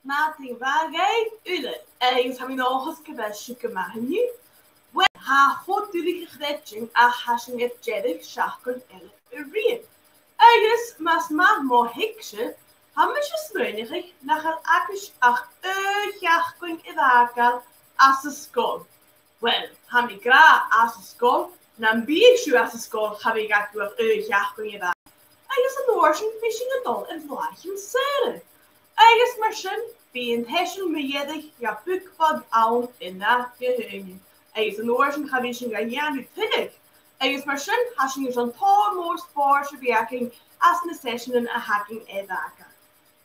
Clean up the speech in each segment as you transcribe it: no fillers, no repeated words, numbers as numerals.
Martin Vargay, Ulle. Eens heb je nog eens geweldig gemaakt nu. Wel, ha goed jullie gereding, hasing het jedig schakelen rien. Eens mas maar hiksje, hebben we smeunig nach het akisch ach jachting evakel as de school. Wel, ham ik gra as de school, dan bier je as de school, heb ik ook jachting evakel. Eens een oorschen, fishing het al en vlaagje zeren. Agus mar sin bí an heisisin méidirh ja bucfad ann in na geheuine. Agus an oorsin cha bhí sin ga dhéanú tuidig. Agus mar sin ha sin an tá mór spór se bhíaching as na sessionan a hacking édacha.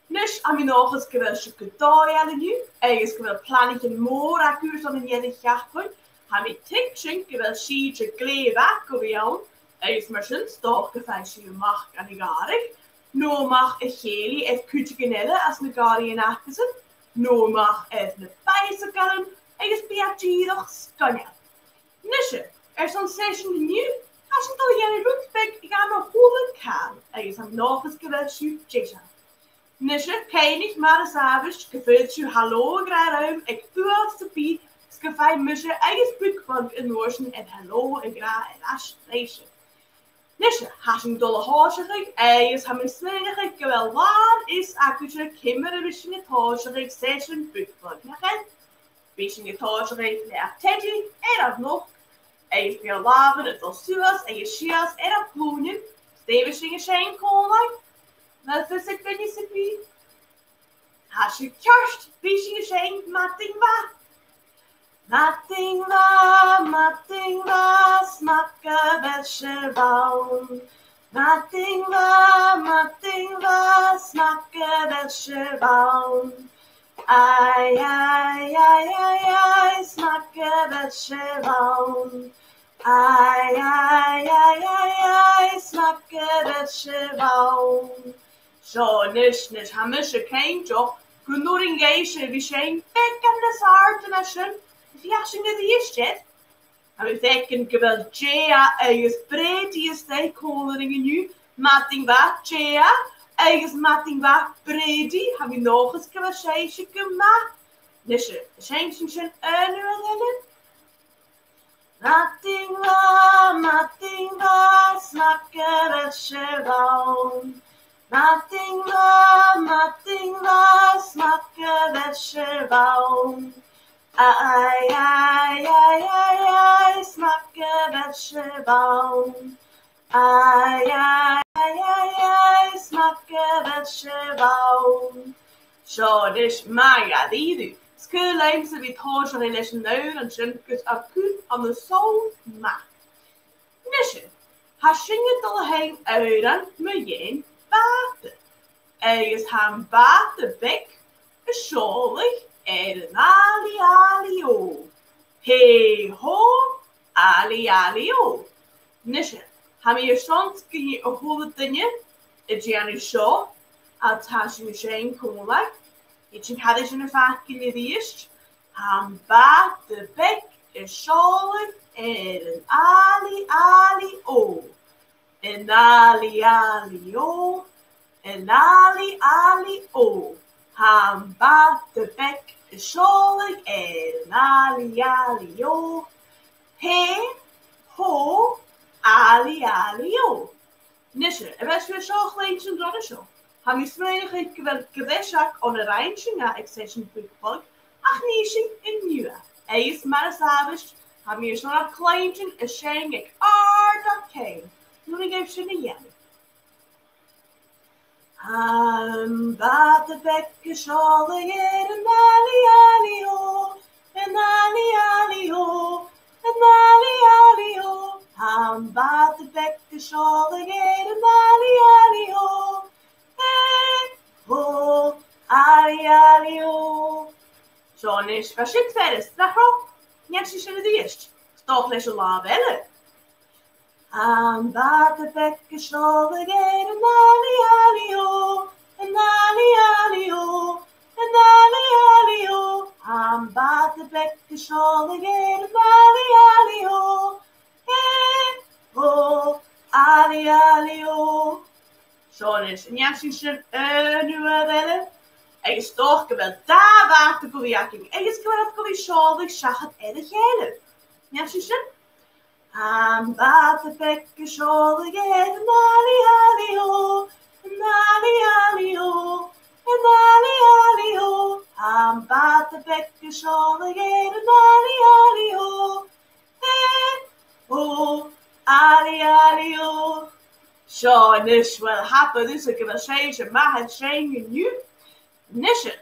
Nus am mí nóchas go bhfuil se go dáhealaniu, agus go bhfuil planigh mór acuús an dhéanamh cheachfuin, ha mí tic sin go bhfuil siad se gléadh go bhí ann, agus mar sin stoch go fáil si amach gan i garig. No mag een geli het kutegenelle als een gari in achterzen. No mag het een pijzer kallen en je speelt hier skanja. Nisje, zo'n session nu. Als je al jaren doet, ben ik aan een goede kan. En je hebt nog eens geweld jecha. Nisje, ken ik maar eens avonds, gevuld je hallo graag ik voel te pie, schafai musje eigen spookbank in Noorsen en hallo en graag en asje. Nisje, hasing dolle hoosjerig, eiers haben smerig, gewel waar is akkuutje kimmeren wishing het hoosjerig, session boekbank nachen. Wishing het hoosjerig, leer teddy, dat nog. Eiers weer laven, het al suas, eiers shias, dat bloeien. Stevishing een shane koolai. Wat is ik ben je sippie? Hasje kerst, wishing een shane, matting wa. Matting va, smakker welche baum. Matting va, smakker welche baum. Ai, smakker welche baum. Ai, smakker welche baum. Zo, nish, hamische kein joch. Genoering geisje, wie zijn bekken des harten aschen. Fiaching het eerst, en we denken geweld Jea, eigen breed die stakeholderingen nu, matting wat Jea, eigen matting wat bredi, heb je nog eens geweld scheisje gemaakt? Dus je scheisje zijn uitnullen. Matting wat, smakken het cheval. Matting wat, smakken het cheval. Ai, smakker welche baum. Ai, smakker welche baum. Zo, dus Maya, die du. Skuleim ze wie toosje in les nuur en sjunkes acuut aan de zoon maakt. Nisje, ha shinget al heen uren me jeen water. Eigens han water bek, scholig. Ali o. Hey ho, ali o. Nisje, ham je soms kun je een goede dingen, het je aan je show, als hij je geen koolak, je had het in een vaak in je eerst, ham baat de bek is scholig en ali o. En ali o. En ali o. Ham baat de bek is scholig en ali o. He, ho, ali o. Nisje, en was weer zo geleentje door zo. Ham je smerig ik wel geweshak on een rijntje na accession boekbalk, ach nisching in nieuwe. Eis maar savage, ham je zo'n kleintje en scheng ik dat came. Nu ik even zin in Wat de bekken scholig en ali o. En ali o. En ali o. Wat de bekken scholig en ali o. En ho, ali o. Zo, is waar zit verder? Strafro? Niet eens in het eerst. Toch les een la bellen. Wat de bekken scholig en ali o. En ali o. En ali o. Wat de bekken scholig en ali o. En ho, ali o. Zo is. En jij ziet ze nu bellen. Agus toch geweld daar wacht de goeieking. Agus geweld goeie scholig schachat de gele. Ja, zusje? Am bat de bekke scholig nali ali ho. Nali ali ho. Nali ali ho. Am bat de bekke scholig nali ali ho. Oh, ali ali ho. Zo, dus wel happen dus ik heb een maar het scheen nu. Nische.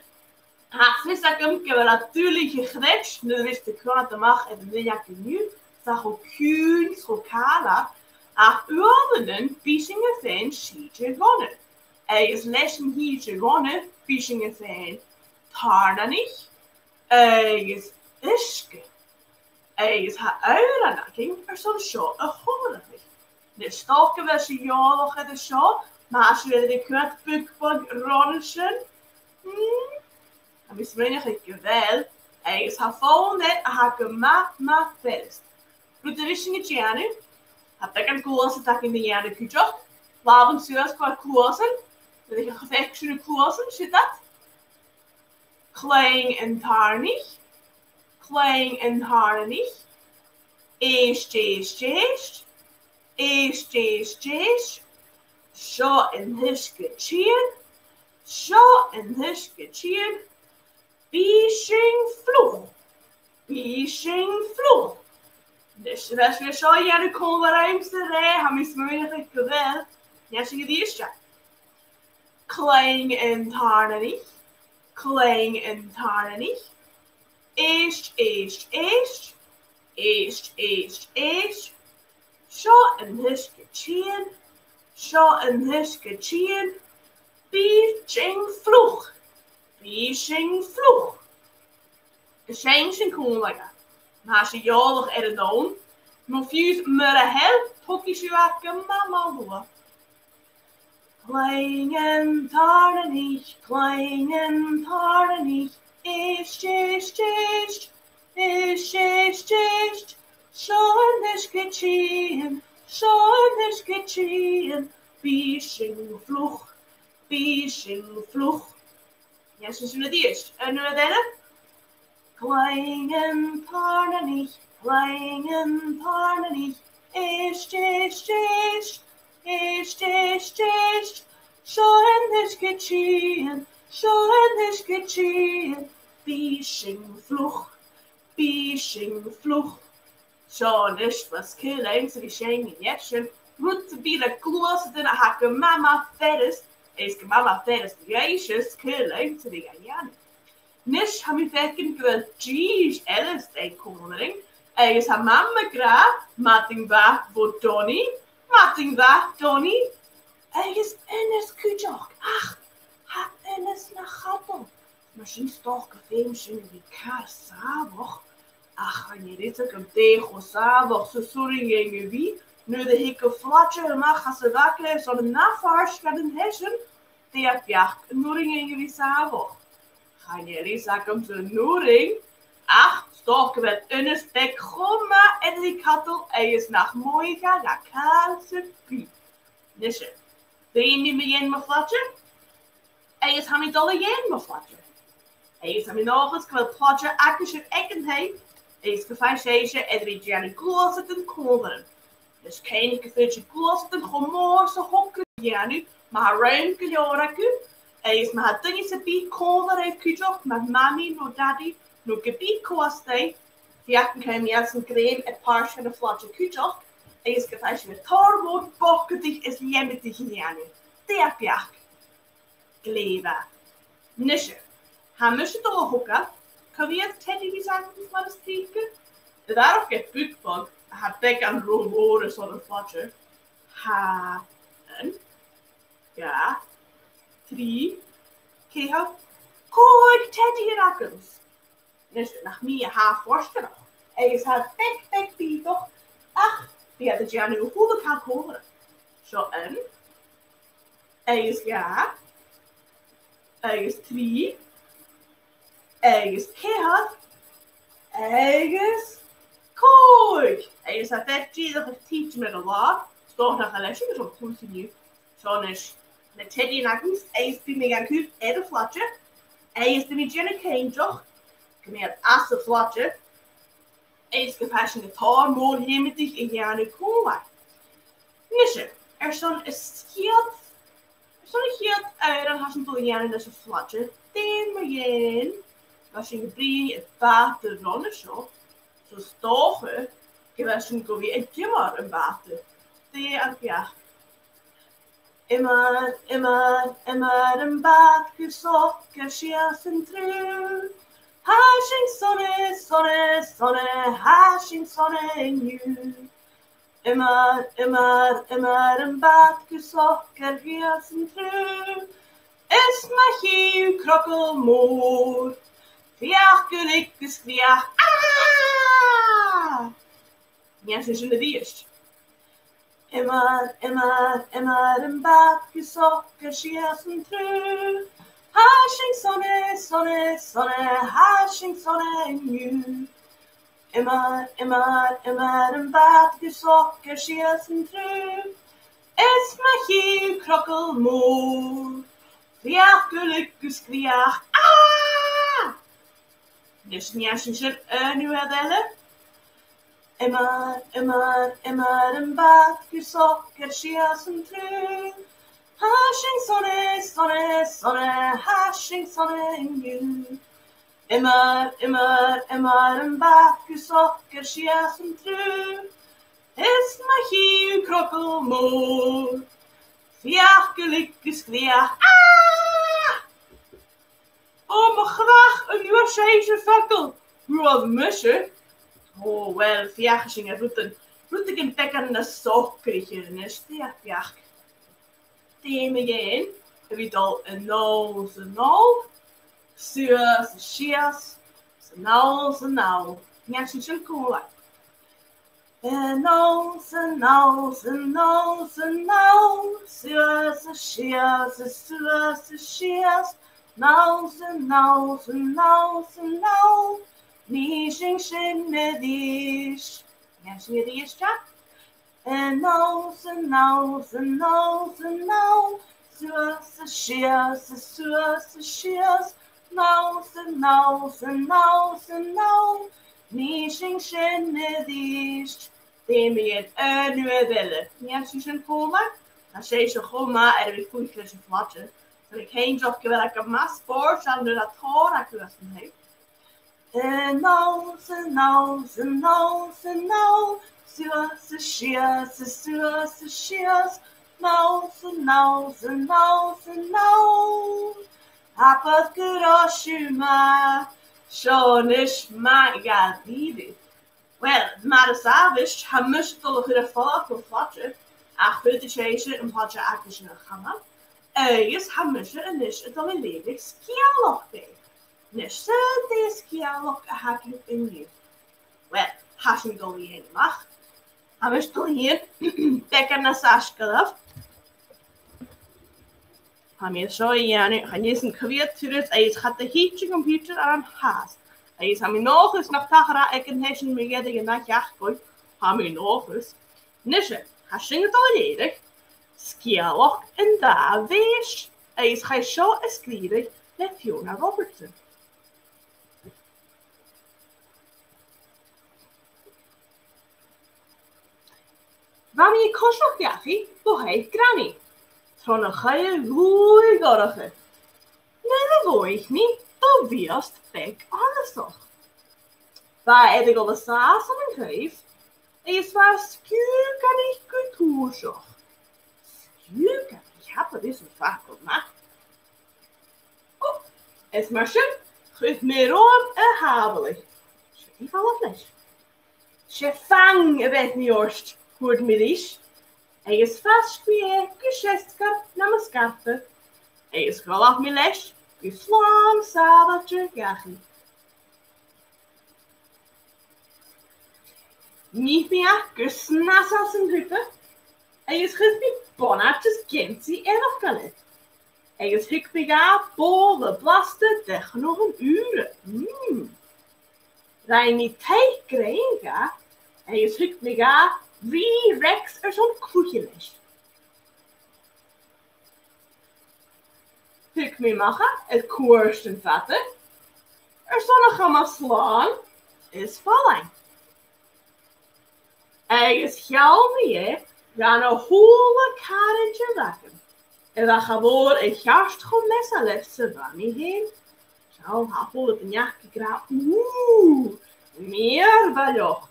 Ha, vis ik hem wel natuurlijk gegrept. Nu wist ik gewoon te maken en de jak nu. Zag ook kuhn, schokala. Ach, uren biesingen fan schietje gewonnen. Is lessen hier gewonnen, biesingen fan. Tarna niet. Is iske. Is haar urenakking zo'n show een hoorlijk. De stokken was je jaarlig in de show, maar als je weer de kutbukbug ronnen. Dan is weinig ik wel. Is haar volgende, haar gemaakt fest. Doet de wissing het jaar nu? Heb ik een koers dat in de jaren kutje? Waarom zuurs qua koersen? Dat ik een gevecht zo'n koersen, zit dat? Kling en tarnig. Kling en tarnig. Eerst. Zo en huske chien. Zo en huske chien. Bieshing vloeg. Dus dat is weer zo ja de konverentie rij. Ham is moeilijk geweld. Ja, zie je die eerste. Kling en tarnig. Eerst. Zo en huske chien. Bieshing vloeg. De zijn konlega. Maar ze jarig er dan. Maar fuse murre help. Hokjes je wakker mama hoor. Kling en tarnig. Eerst. Zo'n huske chien. Bieshing vloeg. Ja, ze zullen die eerst. En nu derde. Kling en tarnig. Eerst. Zo'n huske chien. Bieshing vloeg. Zo, dus was killing, so die shame injection. Root to be the close than a hacker mama fetus. Is mama fetus gracious killing to the Guyana. Nish hammy fekin gweld Jeez Ellis day cornering. Is haar mama gra, matting va voor Donny. Is Ennis kujok. Ach, ha Ennis na gattel. Maar ze is toch gefilmd in die kaasavoch. Ach, en je dit ook een tegen s'avonds, zo sorry je wie. Nu de hikke flatje mag als ze wakker zo'n nafars van een hessen. Die heb je een noering in je s'avonds. Ga je die zakken te noering? Ach, toch met een spek gomma en die kattel en is nog mooi gaan naar kaarse piep. Nisje, ben je niet meer in mijn flatje? En is hem niet alle in mijn flatje? En is hem nog eens kwel flatje akkers en ekken heen. Is gefasciseerd en die Jenny closet en kolen. Dus geen geveetje closet en gemoorse hokken Jenny, maar ruimke joraku. Is maar het dingetje bij kolen heeft kujok met mami, no daddy, no gebied koste. Die akken kan je als een green en paars van de flatje kujok. Is gefasciseerd met torwoord, bokketig is jemmetig Jenny. Die heb je gleva. Nisje. Hij moest toch hokken. Kan je het Teddy zeggen van de steken? Daarop get bukbug. Hij bek aan roeren zo'n flatje. Ha. En. Ja. 3. Keha. Kijk Teddy rakens. Dus nach mir ha voorstellen. Is haar bek die toch. Ach. Die had het jaar nu hoe kan horen. Zo en. Is ja. Is 3. Ergens keihard. Ergens kijk. Ergens effectief dat ik teach met een laag. Toch nog een lesje, dus op continu. Zo is met Teddy en Agnes. Ergens bij mij aan kuur en een flatje. Is de Jenna Kane toch? Gemeerd as de flatje. Is gefashion guitar more limited in jaren komen. Nisje, zo'n skiat. Zo'n skiat dan has een door jaren dat ze flatje. Den maar jen. Was je gebrie het water ronnen zo. Zo stogen. Gefashion go weer een gimmer een water. De aan ja. Immer een bad gezocht, kersias en true. Hashing sonne, hashing sonne in you. Immer een bad gezocht, kersias en true. Is magie krokkelmoer. Viach gelikjes viach. Ah! Ja, ze zullen die eerst. Immer een bad gezocht, kersias en true. Hashing sonne, hashing sonne in you. Immer een bad gezocht, kersias en true. Is magie krokkelmoer. Viach gelikjes viach. Ah! Dus niet je nu hadden. Immer een bad gezocht, kersias en true. Hashing sonne, hashing sonne in you. Immer een bad gezocht, kersias en true. Is magie krokkelmoer. Viach gelikjes viach. Ah! Oh, maar graag een nieuwe scheisse fakkel. Hoe was musje? Oh, wel, viach zingen roeten in pekken de sokkertje. Is die viach. Theme again. Heb je al een no. Suas, shias. No. Ja, ze zijn cool. No. Suas, shias. No. Nishing shinedish. Ja, zie je die eerst, ja? No. Suas, shias. No. Nishing shinedish. Theme je nu willen. Ja, zie je komen? Dan zeg je gewoon maar, er is goed voor zijn flatje. Dat ik heen zag, wel ik een mas voor, zal nu dat horen, ik was niet heen. No. Suas, shias. No. Hapat kuroshuma. Shonish ma gadidi. Well, maar de savage, hij moest toch weer een volk of flatje. Ach, voor de cheese, een flatje eigenlijk in een gamma. Is hij moest een nisch het al een lelijk skialog bij. Nisch de skialog een hakje in je. Well, has je dan niet helemaal. Hij moest toch hier, bekken naar Sashkalaf. Hij moet zo hier, hij is een kwartier, hij gaat de heatje computer aan haast. Hij is nog eens naar Tahara, ik en hij me jedden naar jachtgooi. Hij nog eens. Nisje, hij zingt al ledig. Skialog en daar wees. Hij is hij zo esklierig met Fiona Robertson. Wanneer je kost nog jachie, hoe heet Granny? Zo'n een geile roeigorige. Nee, dat wil ik niet. Dat wist ik alles nog. Waar heb ik al de saas aan een geef? En je zwaar skuur kan ik cultuur zocht. Skuur kan ik hebben, dit is een fakkel, maar. Oh, es marsje, geef meer om en habelig. Schrijf al het les. Je vang weet niet orst, hoort me is. Hij is vast weer, geschestkar, namaskarte. Hij is wel af mijn les. Je slaan sabeltje jagen. Niet meer kusnas als een druppe. Hij is gezien bonnetjes Gentie en afgalet. Hij is hikbiga, bolle blasten tegen nog een uur. Rij niet tijd krijgen. Hij is hikbiga, wie rex er zo'n kroegje les. Pik me machen, het koersten vatten. Zonne gaan maar slaan, is vallen. Is jou niet, gaan een hele karretje lekken. En dan gewoon een gast gewoon met zijn liefste van me heen. Zo, hij voelt een jakje graag. Meer wel joh.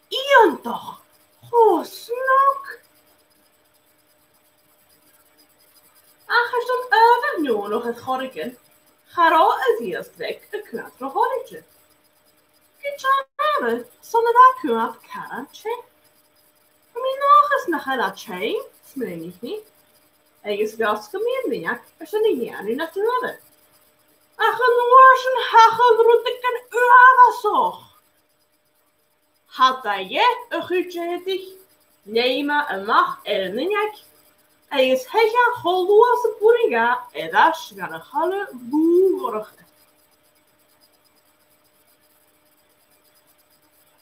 Ian toch. Oh, snok. En ga je dan over nu nog het gorken. Ga al een vierstrek een knapper horretje. Goed hebben, zonder dat knap karretje. Mijn nog eens naar dat chain, smeel ik niet. Is ganska meningen, eftersom det är naturen. Achenoorsen hagelroetiken uavasoch. Had hij je een goedje hittig, nemen een mag en een jak. Is hega holoase puringa en das gaan een halle boerige.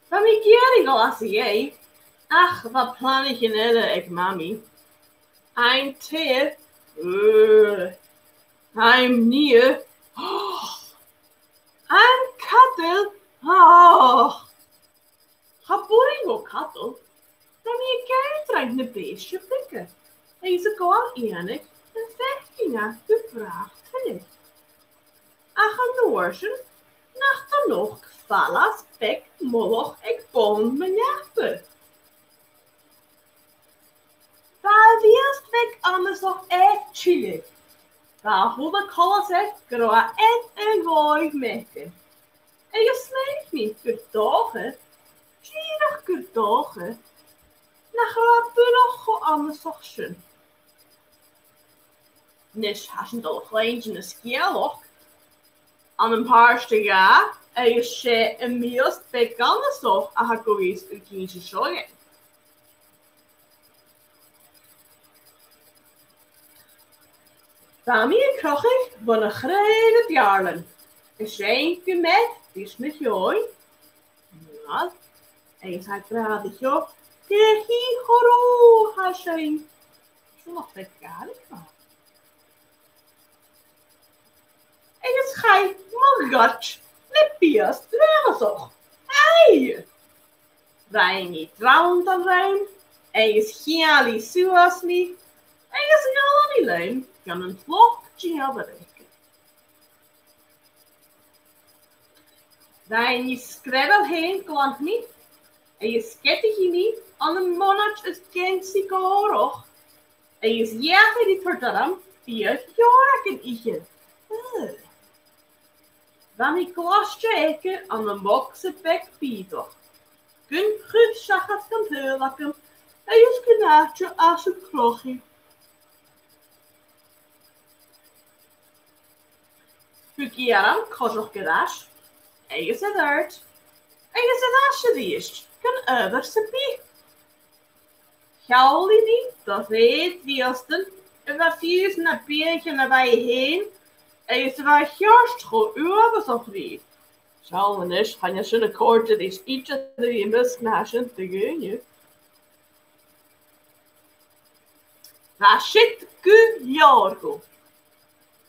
Van mijn kering al als jij. Ach, wat plan ik in ik mami. Ein Tee, ein Nier, ein Kattel, Hapuringo kattel, dan je krijgt een beestje pikken. En ze kan eerlijk een vechtinga gevraagd vind. Achenoorsen, nacht dan nog, vallas, pek, moloch, ik bon mijn jachten. Daar wirst weg anders nog echt chillig. Daar hoe de kolen zegt, groa en gooi mekken. En je smeekt niet gedogen, gierig gedogen. Na groa nog go anders nog schön. Nisch haschen toch kleintje in de skieloch. Aan een paar stega, en je sche een meest bij anders toch, en ga eens een kindje zorgen. Daarmee krijg ik van een grote jarlen. Een schenkje met, die is met jou. Ja, en je gaat graag jou. Tegen horo, haar schein. Zo nog dat gar niet maar. En je schijnt, mijn god, met piers, dweren toch. Hey! Rijn niet round dan rijn. En je schiali zoals niet. En je schiali niet leun. Kan een vlogje hebben. Daar je skrebbel heen klant niet. En je skettig je niet aan een monat het kentzieke oorlog. En je zegt die tortaram 4 jaar kan ik. Dan ik klasje eke aan een bokse pek pieter. Kun goed schachat kan heulakken. En je skinaatje als een krochie. Fukieram kožoch gedash. En je zet uit. En je zet alsjeblieft. Kan overste pie. Gauli niet, dat weet wiesten. En wat vies naar biertje naar bij je heen. En je zet waar juist gewoon overzocht wie. Zal niet, gaan je zo'n korte is ietsje die je must naschen te gaan. Waar shit gu jorgo.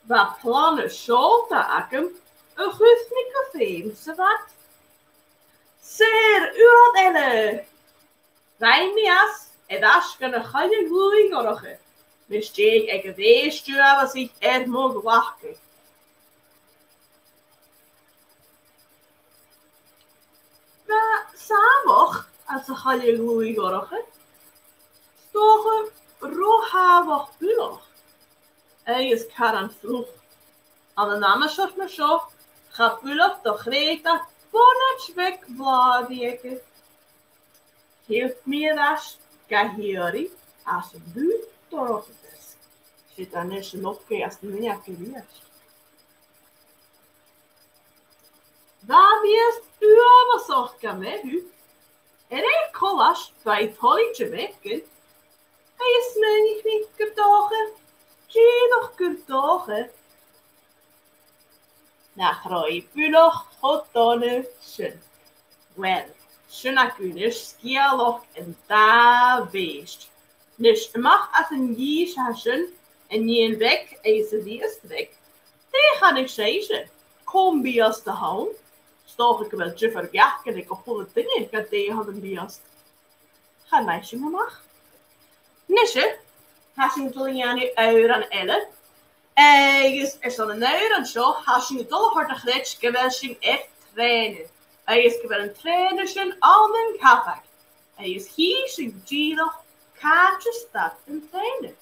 Wat plannen zo te akken, een gusnike veemse wat. Zeer uurdelle. Wij mias, en dat kunnen geen goeie gorgen. Missteek ik het eerste wat ik er moet wachten. Maar samen, als ze geen goeie gorgen, stogen rohavig bulog. Hij is karan vroeg. Aan de naam zorgt me zo. Gaat bulog de greta bonnet weg bladjeken. Geeft me dat kahiri als een buurt door is. Zit dan eens nog keer als de meneer is. Daar is u overzocht kan met u. En hij kolas bij het holletje wekken. Hij is me niet gedogen. Zie nog gedogen. Nach roi bulog hotone schön. Wel, schöner Günisch, skialoch en da weest. Dus mag als een jies haschen en je weg, en je die is weg. Die gaan ik zeggen. Kom bij ons te houden. Stof ik wel je verjakken, ik op alle dingen, ik die hadden bij ons. Ga meisje maar mag. Nisje, has je natuurlijk aan je uur aan elle. Is dan een uur en zo, has je het al hard gerecht, geweldig echt trainen. Is gewel een trainerschen aan een kaffek. Is hier zijn giro, kaartjes staat en trainen.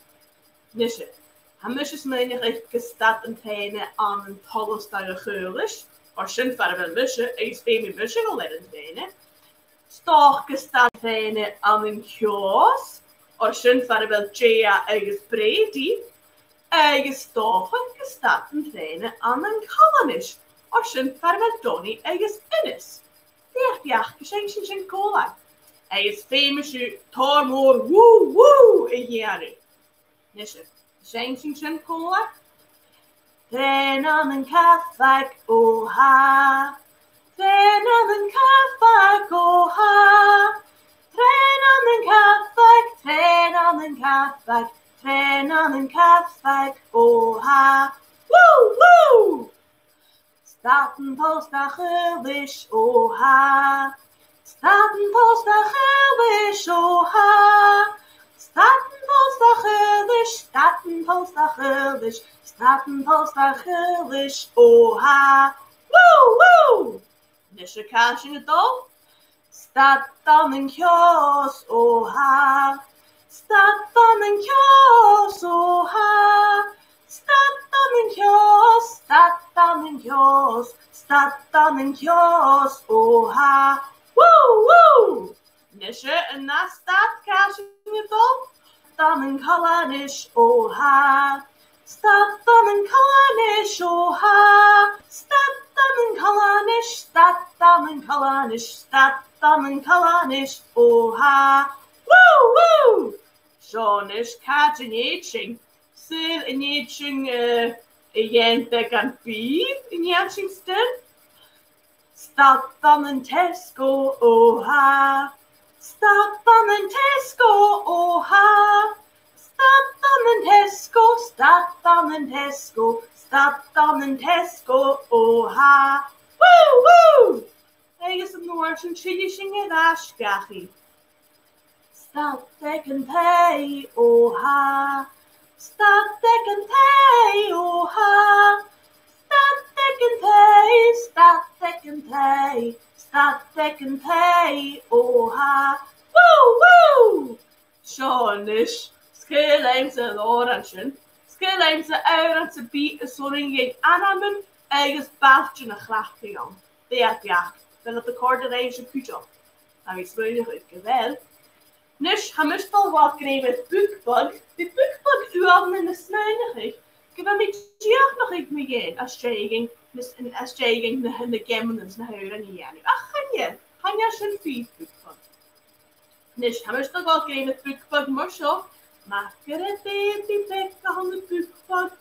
Nisje. Han moest menig echt gestart en trainen aan een tollestige geurisch. Als je verder wil mussen, is bij me mussen al leren trainen. Toch gestart trainen aan een kiosk. Als je verder wil tjea eigen bredi. Is toch gestart en trainen aan een kolonisch. Als je verder wil Johnny eigen spinnis. Die geschenken zijn cola. Is famous tormoor woe woe in jaren. Nisje. Zijn cola. Train aan een kafak, oha. Train aan een kafak, oha. Train aan een kafak, train aan een kafak, train aan een kafak, oha. Woe, woe! Staten posta gewish, oha. Staten posta gewish, oha. Staten posta gewish, staten posta gewish, staten posta gewish, oha. Woe, woe! Nisje kaasje het al. Staat dan een kiosk, oha. Staat dan een kiosk, oha. Staat dan een kiosk, staat dan een kiosk, staat dan een kiosk, oha. Woe, woe! Nisje, en naast staat kaasje het al. Dan een kolonisch, oha. Staat dan een kolonisch, oha. Staat dan een kolonisch, staat dan een kolonisch, staat dan een kolonisch, oha. Woe, woe! Zo'n is kaart en eetjing. Sil en eetjing, jentek aan piep in eetjing stil. Staat dan een Tesco, oha. Staat dan een Tesco, oha. Staat dan een Tesco, staat dan een Tesco, staat dan een Tesco, oha. Woe, woe! Is het nog een chili raasgachi. Staat dekken thee, oha. Staat dekken thee, oha. Staat dekken thee, staat dekken thee, staat dekken thee, oha. Woe, woe! Zo'n is. Skeleimse orange. Skeleimse orange biet is zo'n je aannemen. Eigen baasje een graagje aan. Ja. Dan het de coördination putje. Nou is weinig het geweld. Dus hij moest al wat krijgen met boekbug. Die boekbug u al in de snijdig. Ik heb een beetje nog niet meer als jij ging naar de gamers naar huren niet aan. Ach, ga je zijn vier boekbug. Dus hij moest al wat krijgen met boekbug, maar zo. Maar het baby bek aan de boekbug.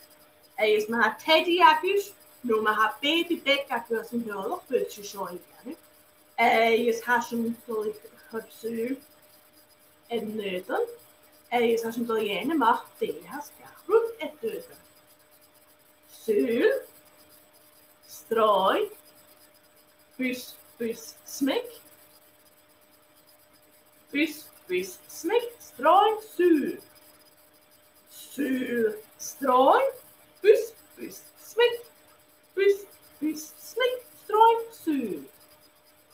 Hij is maar Teddy acus. Nu maar haar baby bek acus een heel beetje zo. Hij is haschen door het zuur. En neuten. Hij is haschen door jene mag tegen groep en neuten. Zuur. Strooi. Bus, smek. Bus, smek. Strooi, zuur. Zuur, strooi. Bus, smek. Bus, smek. Strooi, zuur.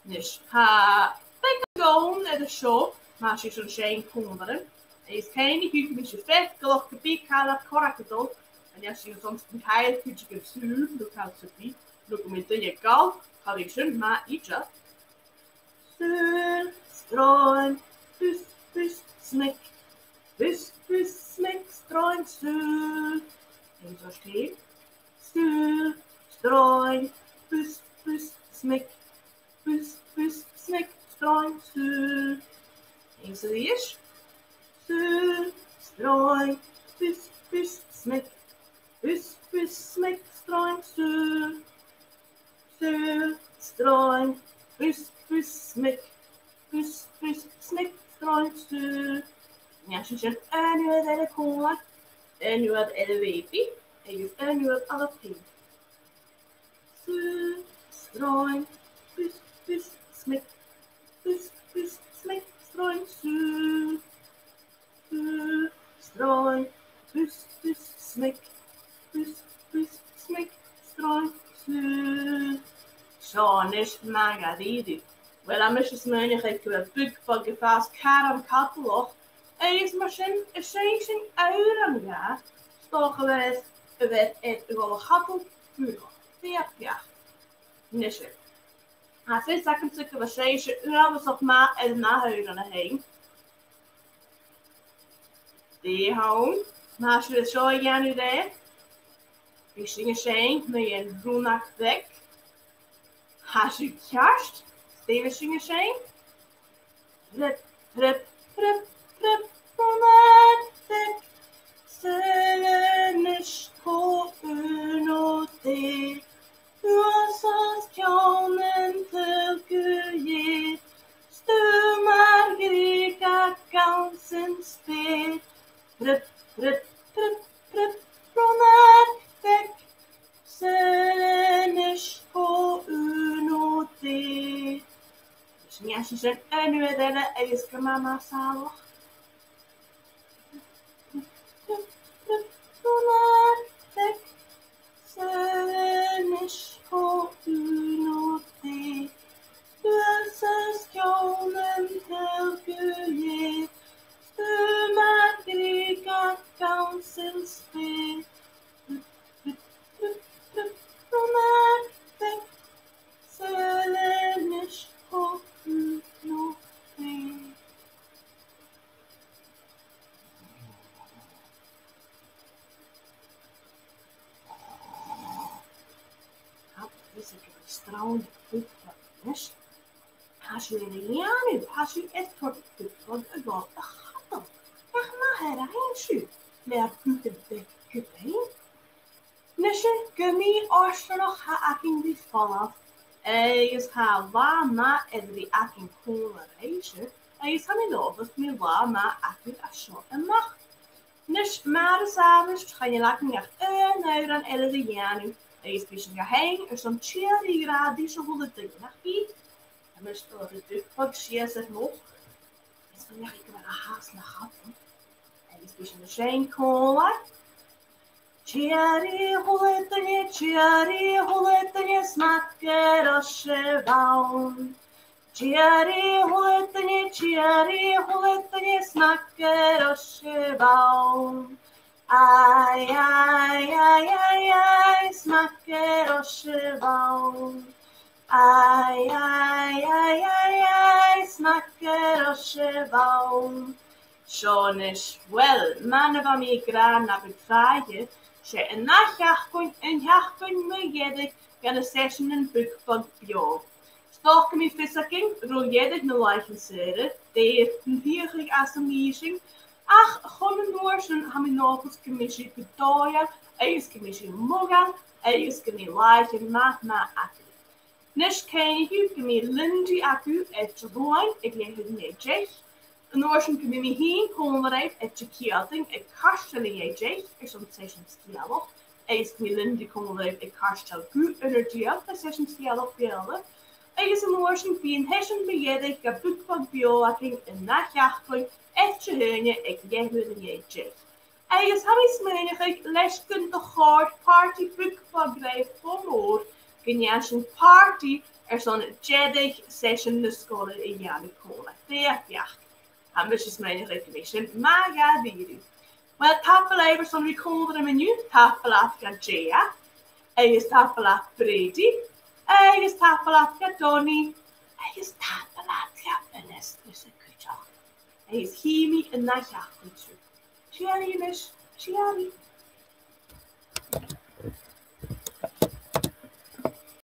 Dus ha, ben gewoon naar de show, maar als je zo'n shame konderen, is geen goed met je vet, geloof ik, ik ga dat correct doen. En als je soms een heel goed je zuur, dan kan het niet. Dan kom je je kou, ga ik zo'n maar ietsje. Zuur, strooi, bus, smek. Bus, smek, strooi, zuur. En zo steeds. Zuur, strooi, bus, smek. Bus, smek, strooi, zuur. En zo is. Zuur, strooi, bus, smek. Bus, smek, strooi, zuur. Zuur, strooi, bus, smek. Bus, smek, strooi, zuur. Ja, als je zegt, en nu had hij de kool, en nu had hij de weepie, en nu had alle pien. Stroin, bus, bus, smek, bus, bus, smek, stroin, stroin, bus, bus, smek, bus, bus, smek, stroin, Seanis magadidu. Wel am is menig ik wel buk van gevaas karam katalog. Is maar sin is sin euren ja. Toch geweest werd het wel gappel puur. Ja. Nisje. Hij vindt dat ik een stukje was zeesje was op ma en na heuren heen. Die hoon. Maar als je het zo ja nu deed. Ik zingen zijn met een groenak weg. Als je kerst. Steven zingen zijn. Rip, rip, rip, rip, moment, rip. Selenish ko unote. Uasas kjonen til guje. Stumar grika gansen spel. Rip, rip, rip, rip, moment, rip. Selenish ko unote. Ja, ze zijn en nu redden en is mama zalig. Strauende voetballers. Als je in de jaren, als je het voor de voetbal gaat, dan gaat het. Ach, maar heen, meer goede bekje. Nisje, gummi, als er nog ga ik in die vanaf. Is ga waar maar die ik in kolen reizen. Is gaan niet over met waar maar ik als zo en mag. Nish, maar s'avonds ga je lekker naar een dan de jaren. Is bisschen geheim, is dan 4 graden, zo voelt het nog niet. En dan staat het ook wat het nog. Is dan ik maar een haast naar gaten. En is bisschen de zijn cola. Cherry hulletanje, smaker als je wou. Cherry hulletanje, smaker als je wou. Ai, smaker als je wou. Ai, smaker als je wou. Zo'n is wel, mannen van mij graan naar het draaien. Ze een nachtjachtkoen me jedig, gaan de session een boek van bio. Stalken me vissaking, rol jedig de lijken zeren. Die heeft een heerlijk als een meeting. Ach, gewoon een noorsen haminopels commissie gedooien, eigen commissie mogen, eigen commissie lijken maar akku. Nish ken je commissie lindy akku, et je loin, ik leg het mee jech. Een noorsen commissie heen komen eruit, et je kielting, ik kastel je jech, is zo'n session skiel. Eigen commissie lindy komen eruit, ik kastel goed energie op, de session skiel op beelden. Eigen noorsen bien hessen bejedig, kapoet van bioaking, een nachtjachtpunt. Echt je heunje, ik leg het in je jech. Eigen habis menig, les kunt de goord party boek van bedrijf van oor. Genjasjen party, zo'n jedig session de school in jaren kolen. Ja. En dus menig recognition, maar ja, die. Maar tafelijvers van wie konden een menu, tafelat Gajea. Eigen tafelat Brady. Eigen tafelat Gadoni. Eigen tafelat Gabenes, dus ik weet je. Hij is chemie en nachtjachtcultuur. Cherry,